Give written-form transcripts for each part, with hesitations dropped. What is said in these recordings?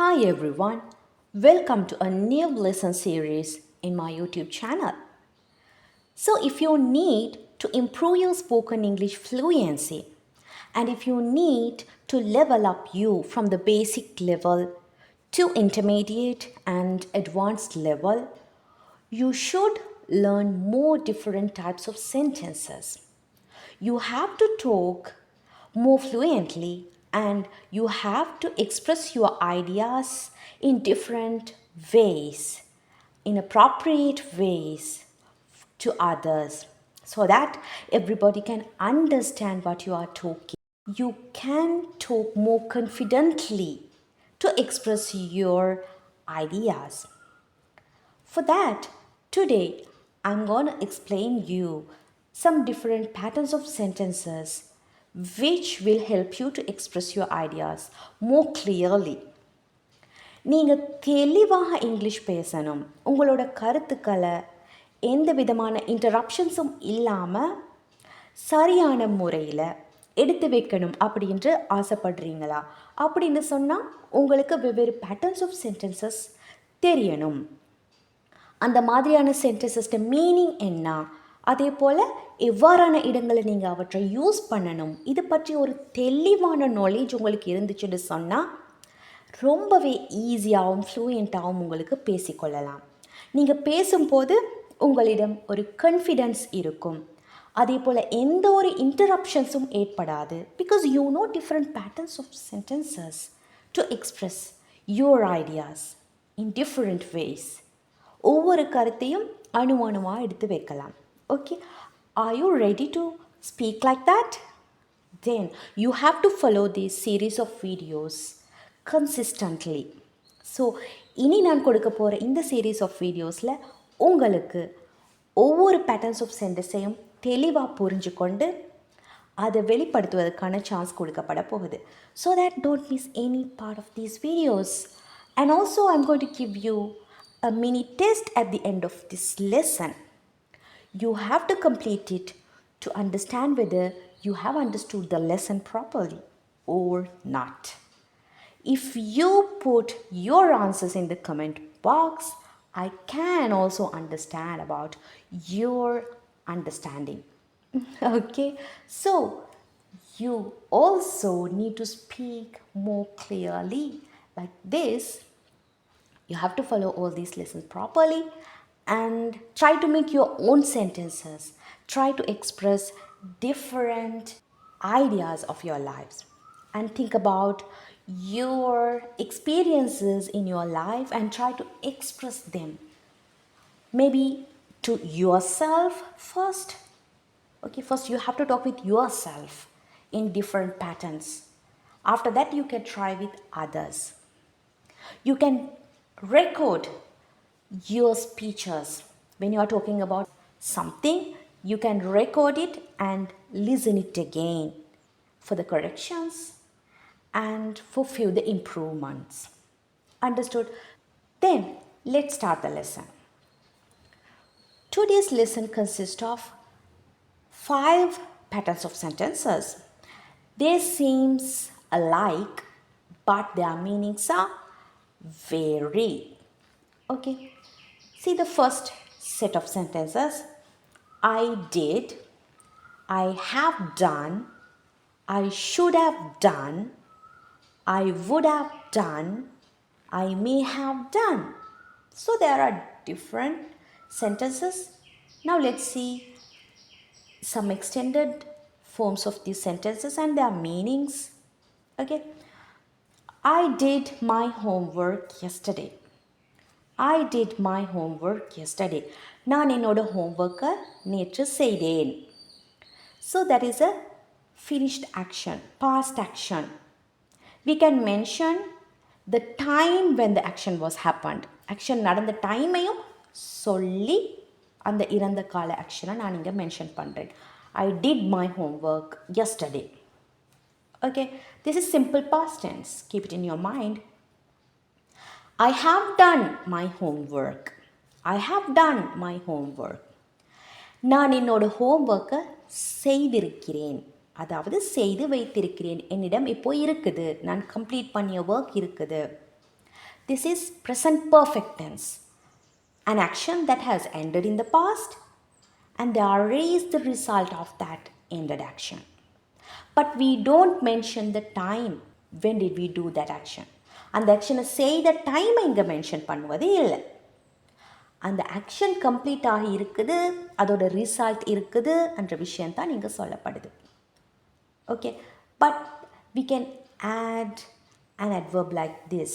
Hi everyone, welcome to a new lesson series in my YouTube channel. So, if you need to improve your spoken English fluency and if you need to level up you from the basic level to intermediate and advanced level, you should learn more different types of sentences. You have to talk more fluently and you have to express your ideas in different ways, in appropriate ways to others so that everybody can understand what you are talking. You can talk more confidently to express your ideas. For that, today I'm going to explain you some different patterns of sentences which will help you to express your ideas more clearly. நீங்கள் தெளிவாக English பேசணும், உங்களோட கருத்துக்களை எந்த விதமான இன்டரப்ஷன்ஸும் இல்லாமல் சரியான முறையில் எடுத்து வைக்கணும் அப்படின்ட்டு ஆசைப்படுறீங்களா? அப்படின்னு சொன்னால் உங்களுக்கு வெவ்வேறு பேட்டர்ன்ஸ் ஆஃப் சென்டென்சஸ் தெரியணும். அந்த மாதிரியான சென்டென்சஸ்க்கு மீனிங் என்ன, அதே போல் எவ்வாறான இடங்களை நீங்கள் அவற்றை யூஸ் பண்ணணும், இது பற்றி ஒரு தெளிவான நாலேஜ் உங்களுக்கு இருந்துச்சுன்னு சொன்னால் ரொம்பவே ஈஸியாகவும் ஃப்ளூயண்ட்டாகவும் உங்களுக்கு பேசிக்கொள்ளலாம். நீங்கள் பேசும்போது உங்களிடம் ஒரு கான்ஃபிடென்ஸ் இருக்கும். அதே போல் எந்த ஒரு இன்டரப்ஷன்ஸும் ஏற்படாது. Because you know different patterns of sentences to express your ideas in different ways. ஒவ்வொரு கருத்தையும் அணுவாக எடுத்து வைக்கலாம். Okay, are you ready to speak like that? Then you have to follow this series of videos consistently. So இனி நான் கொடுக்க போகிற இந்த சீரீஸ் ஆஃப் வீடியோஸில் உங்களுக்கு ஒவ்வொரு பேட்டர்ன்ஸ் ஆஃப் சென்டென்ஸையும் தெளிவாக புரிஞ்சு கொண்டு அதை வெளிப்படுத்துவதற்கான சான்ஸ் கொடுக்கப்பட போகுது. So that don't miss any part of these videos. And also I am going to give you a mini test at the end of this lesson. You have to complete it to understand whether you have understood the lesson properly or not. If you put your answers in the comment box, I can also understand about your understanding. Okay, so you also need to speak more clearly like this. You have to follow all these lessons properly and try to make your own sentences. Try to express different ideas of your lives and think about your experiences in your life and try to express them. Maybe to yourself first. Okay, first you have to talk with yourself in different patterns. After that, you can try with others. You can record your speeches. When you are talking about something, you can record it and listen it again for the corrections and for few the improvements. Understood? Then let's start the lesson. Today's lesson consists of 5 patterns of sentences. They seems alike, but their meanings are vary. Okay, see the first set of sentences. I did, I have done, I should have done, I would have done, I may have done. So there are different sentences. Now let's see some extended forms of these sentences and their meanings. Okay, I did my homework yesterday. I did my homework yesterday. நான் என்னோட homework-ஐ நேற்று செய்தேன். So that is a finished action, past action. We can mention the time when the action was happened. Action நடந்த டைமையும் சொல்லி அந்த இறந்த கால ஆக்ஷனை நான் இங்கே மென்ஷன் பண்ணுறேன். I did my homework yesterday. Okay, this is simple past tense. Keep it in your mind. I have done my homework. I have done my homework. நான் என்னோட ஹோம்ஒர்க்கை செய்திருக்கிறேன், அதாவது செய்து வைத்திருக்கிறேன். என்னிடம் இப்போ இருக்குது, நான் கம்ப்ளீட் பண்ணிய ஒர்க் இருக்குது. This is present perfect tense. An action that has ended in the past and there is the result of that ended action. But we don't mention the time. When did we do that action? அந்த ஆக்ஷனை செய்த டைமை இங்கே mention பண்ணுவது இல்லை. அந்த action complete ஆகி இருக்குது, அதோட ரிசல்ட் இருக்குது என்ற விஷயந்தான் இங்கே சொல்லப்படுது. Okay, but we can add an adverb like this.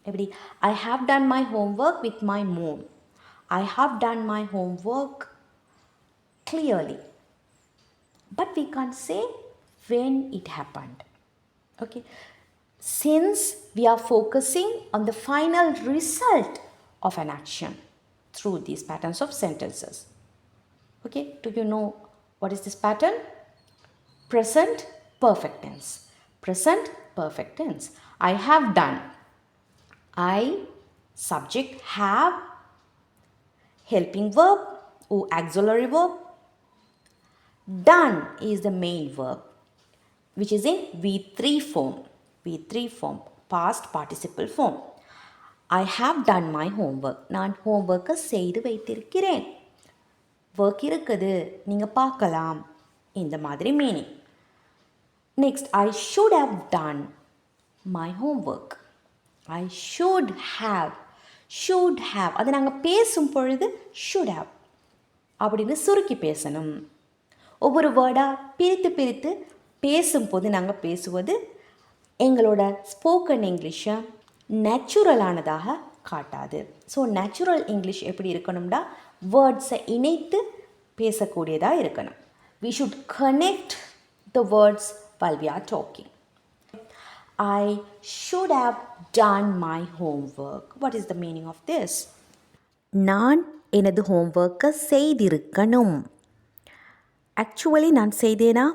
எப்படி? I have done my homework with my mom. I have done my homework clearly. But we can't say when it happened. Okay, since we are focusing on the final result of an action through these patterns of sentences. Okay, do you know what is this pattern? Present perfect tense. Present perfect tense. I have done. I, subject, have, helping verb or auxiliary verb. Done is the main verb, which is in V3 form. V3 form, past participle form. I have done my homework. நான் ஹோம்ஒர்க்கை செய்து வைத்திருக்கிறேன். Work இருக்குது, நீங்கள் பார்க்கலாம், இந்த மாதிரி meaning. Next, I should have done my homework. I should have. should have அதை நாங்கள் பேசும் பொழுது should have அப்படின்னு சுருக்கி பேசணும். ஒவ்வொரு வேர்டாக பிரித்து பிரித்து பேசும்போது நாங்கள் பேசுவது எங்களோட ஸ்போக்கன் இங்கிலீஷை நேச்சுரலானதாக காட்டாது. ஸோ நேச்சுரல் இங்கிலீஷ் எப்படி இருக்கணும்னா வேர்ட்ஸை இணைத்து பேசக்கூடியதாக இருக்கணும். We should connect the words while we are talking. I should have done my homework. What is the meaning of this? நான் எனது ஹோம்ஒர்க்கை செய்திருக்கணும். ஆக்சுவலி நான் செய்தேனா?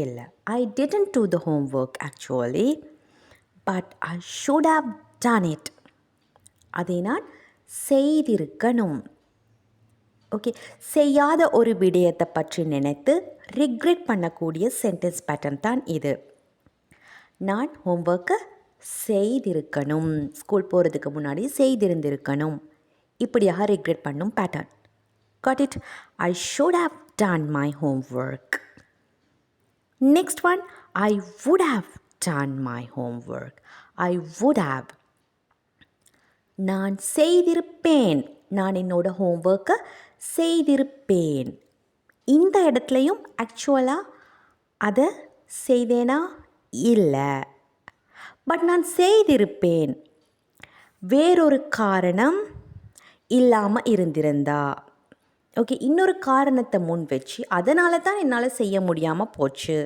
இல்லை. I didn't do the homework actually, but I should have done it. அதை நான் செய்திருக்கணும். Okay, செய்யாத ஒரு விடயத்தை பற்றி நினைத்து ரிக்ரெட் பண்ணக்கூடிய சென்டென்ஸ் பேட்டர்ன் தான் இது. நான் ஹோம்ஒர்க்கை செய்திருக்கணும், ஸ்கூல் போகிறதுக்கு முன்னாடி செய்திருந்திருக்கணும், இப்படியாக ரிக்ரெட் பண்ணும் pattern. Got it? I should have done my homework. Next one, I would have done my homework. I would have. நான் செய்திருப்பேன். நான் என்னோட ஹோம்ஒர்க்கை செய்திருப்பேன். இந்த இடத்துலையும் ஆக்சுவலாக அதை செய்தேனா? இல்லை. பட் நான் செய்திருப்பேன். வேறொரு காரணம் இல்லாமல் இருந்திருந்தா, ஓகே, இன்னொரு காரணத்தை முன் வச்சு அதனால தான் என்னால் செய்ய முடியாமல் போச்சு,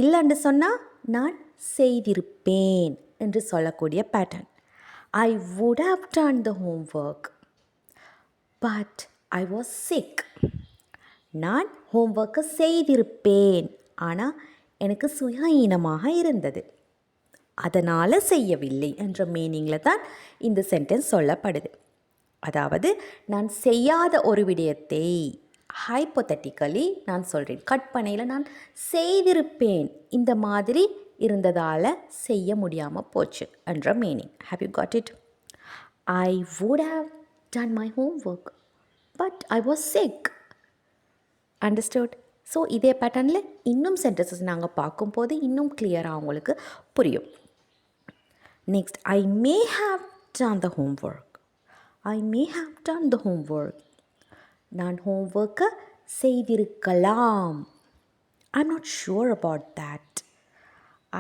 இல்லைன்னு சொன்னால் நான் செய்திருப்பேன் என்று சொல்லக்கூடிய pattern. I would have done the homework, but I was sick. நான் ஹோம்ஒர்க்கை செய்திருப்பேன், ஆனால் எனக்கு சுயாதீனமாக இருந்தது, அதனால் செய்யவில்லை என்ற மீனிங்கில் தான் இந்த சென்டென்ஸ் சொல்லப்படுது. அதாவது நான் செய்யாத ஒரு விடயத்தை ஹைப்போதட்டிக்கலி நான் சொல்கிறேன், கற்பனையில் நான் செய்திருப்பேன், இந்த மாதிரி இருந்ததால் செய்ய முடியாமல் போச்சு என்ற meaning. Have you got it? I would have done my homework, but I was sick. Understood? So இதே பேட்டர்னில் இன்னும் சென்டென்சஸ் நாங்கள் பார்க்கும்போது இன்னும் கிளியராக உங்களுக்கு புரியும். Next, I may have done the homework. I may have done the homework. நான் ஹோம்ஒர்க்கை செய்திருக்கலாம். I'm not sure about that.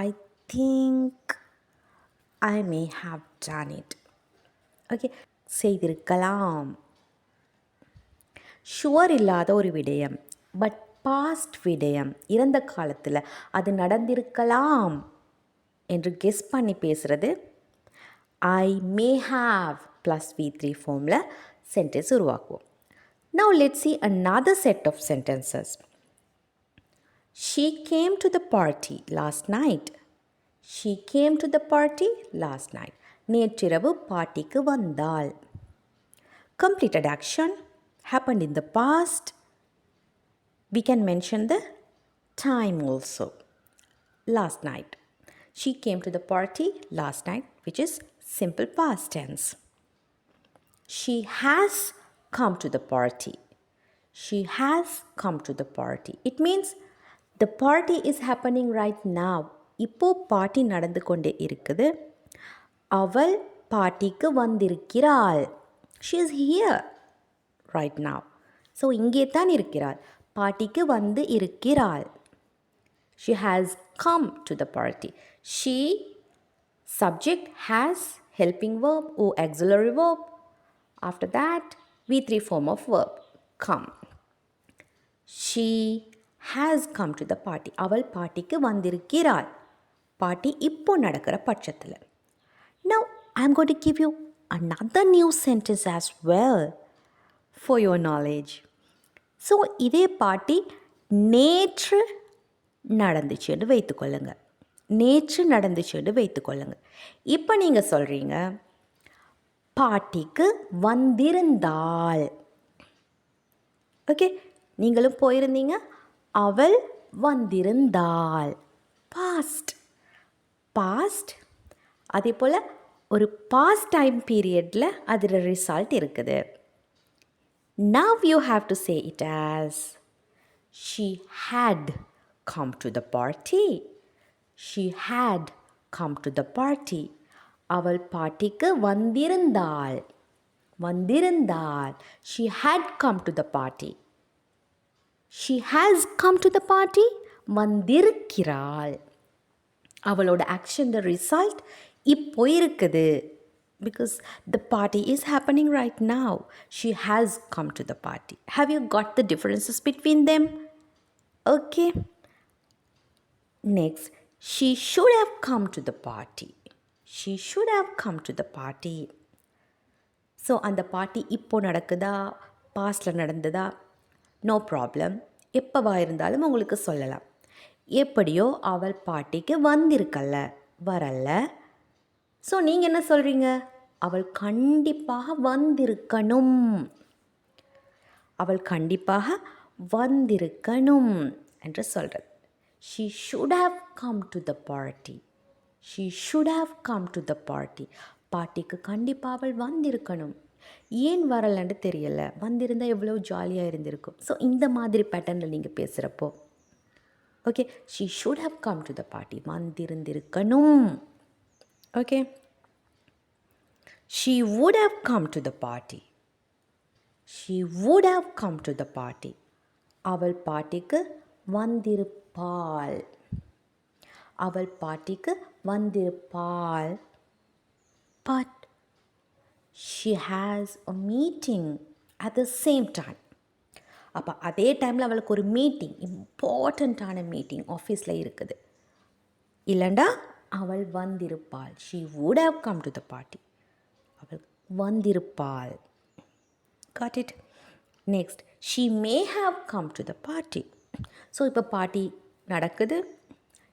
I think I may have done it. Okay, செய்திருக்கலாம். ஷுவர் இல்லாத ஒரு விடயம், பட் பாஸ்ட் விடயம், இறந்த காலத்தில் அது நடந்திருக்கலாம் என்று கெஸ் பண்ணி பேசுகிறது I may have plus V3 ஃபார்மில் சென்டென்ஸ் உருவாக்குவோம். Now let's see another set of sentences. She came to the party last night. She came to the party last night. நேற்றிரவு பார்ட்டிக்கு வந்தாள். Completed action happened in the past. We can mention the time also. Last night. She came to the party last night, which is simple past tense. She has come to the party. She has come to the party. It means the party is happening right now. இப்போ party நடந்து கொண்டே இருக்குது. அவள் பார்ட்டிக்கு வந்திருக்கிறாள். She is here right now. So இங்கே தான் இருக்கிறாள். பார்ட்டிக்கு வந்து இருக்கிறாள். She has come to the party. She, subject, has, helping verb or auxiliary verb. After that, V3 form of verb, come. She has come to the party. அவள் பார்ட்டிக்கு வந்திருக்கிறாள். Party இப்போ நடக்கிற பட்சத்தில். Now, I'm going to give you another new sentence as well for your knowledge. So இதே party நேற்று நடந்துச்சுன்னு வைத்துக்கொள்ளுங்க. நேற்று நடந்துச்சுன்னு வைத்துக்கொள்ளுங்க. இப்போ நீங்கள் சொல்கிறீங்க பார்ட்டிக்கு வந்திருந்தாள். ஓகே, நீங்களும் போயிருந்தீங்க. அவள் வந்திருந்தாள். பாஸ்ட். பாஸ்ட். அதே போல் ஒரு பாஸ்ட் டைம் பீரியடில் அதில் ரிசல்ட் இருக்குது. Now you have to say it as she had come to the party. She had come to the party. அவள் பார்ட்டிக்கு வந்திருந்தாள். வந்திருந்தாள். She had come to the party. She has come to the party. வந்திருக்கிறாள். அவளோட action the result இப்போ இருக்குது. Because the party is happening right now. She has come to the party. Have you got the differences between them? Okay. Next, she should have come to the party. She should have come to the party. So, அந்த party இப்போ நடக்குதா, பாஸ்டில் நடந்ததா, no problem. எப்போவா இருந்தாலும் உங்களுக்கு சொல்லலாம். எப்படியோ அவள் பார்ட்டிக்கு வந்திருக்கல்ல, வரல. ஸோ நீங்கள் என்ன சொல்கிறீங்க? அவள் கண்டிப்பாக வந்திருக்கணும். அவள் கண்டிப்பாக வந்திருக்கணும் என்று சொல்கிறது. She should have come to the party. She should have come to the party. பார்ட்டிக்கு கண்டிப்பாக அவள் வந்திருக்கணும். ஏன் வரலன்னு தெரியல. வந்திருந்தால் எவ்வளோ ஜாலியாக இருந்திருக்கும். ஸோ இந்த மாதிரி பேட்டர்னில் நீங்கள் பேசுகிறப்போ okay, she should have come to the party. வந்திருந்திருக்கணும். Okay. She would have come to the party. She would have come to the party. அவள் பார்ட்டிக்கு வந்திருப்பாள். அவள் பார்ட்டிக்கு வந்திருப்பாள். But she has a meeting at the same time. அப்போ அதே டைமில் அவளுக்கு ஒரு மீட்டிங், இம்பார்ட்டண்ட்டான மீட்டிங் ஆஃபீஸில் இருக்குது. இல்லைண்டா அவள் வந்திருப்பாள். She would have come to the party. அவள் வந்திருப்பாள். Got it? Next, she may have come to the party. So இப்போ பார்ட்டி நடக்குது,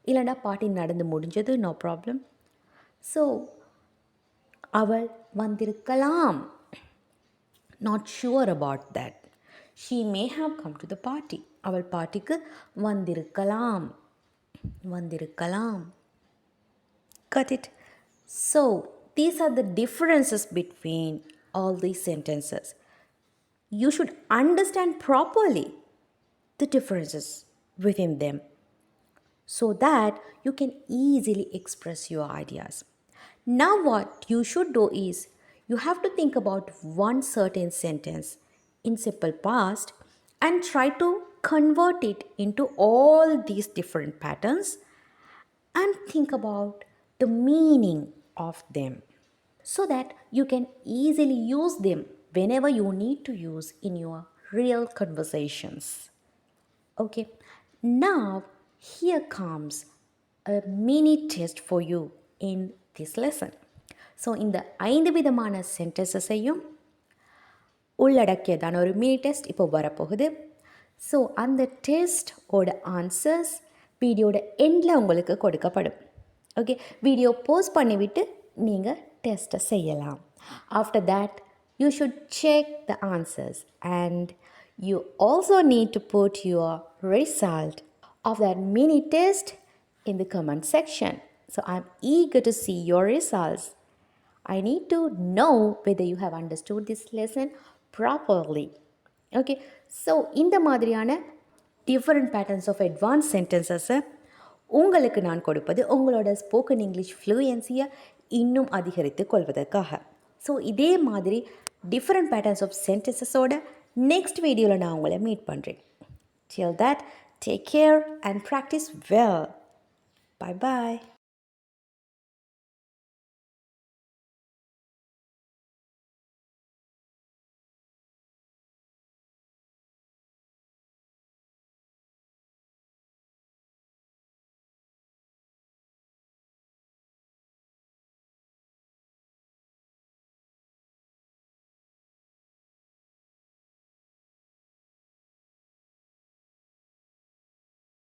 இல்லைண்டா பார்ட்டி நடந்து முடிஞ்சது, நோ ப்ராப்ளம். ஸோ அவள் வந்திருக்கலாம். Not sure about that. She may have come to the party. அவள் பார்ட்டிக்கு வந்திருக்கலாம். வந்திருக்கலாம். Got it? So, these are the differences between all these sentences. You should understand properly the differences within them so that you can easily express your ideas. Now what you should do is you have to think about one certain sentence in simple past and try to convert it into all these different patterns and think about the meaning of them so that you can easily use them whenever you need to use in your real conversations. Okay, now here comes a mini test for you in this lesson. So இந்த 5 விதமான சென்டென்சஸையும் உள்ளடக்கியதான ஒரு mini test இப்போ வரப்போகுது. So அந்த டெஸ்டோட answers வீடியோட எண்டில் உங்களுக்கு கொடுக்கப்படும். ஓகே, வீடியோ போஸ்ட் பண்ணிவிட்டு நீங்கள் டெஸ்ட்டை செய்யலாம். After that you should check the answers and you also need to put your result of that mini test in the comment section. So I'm eager to see your results. I need to know whether you have understood this lesson properly. Okay, so இந்த மாதிரியான different patterns of advance சென்டென்சஸை உங்களுக்கு நான் கொடுப்பது உங்களோட spoken English ஃப்ளூயன்சியை இன்னும் அதிகரித்து கொள்வதற்காக. So இதே மாதிரி டிஃப்ரெண்ட் பேட்டர்ன்ஸ் ஆஃப் சென்டென்சஸோட நெக்ஸ்ட் வீடியோவில் நான் உங்களை மீட் பண்ணுறேன். Till that, take care and practice well. Bye bye.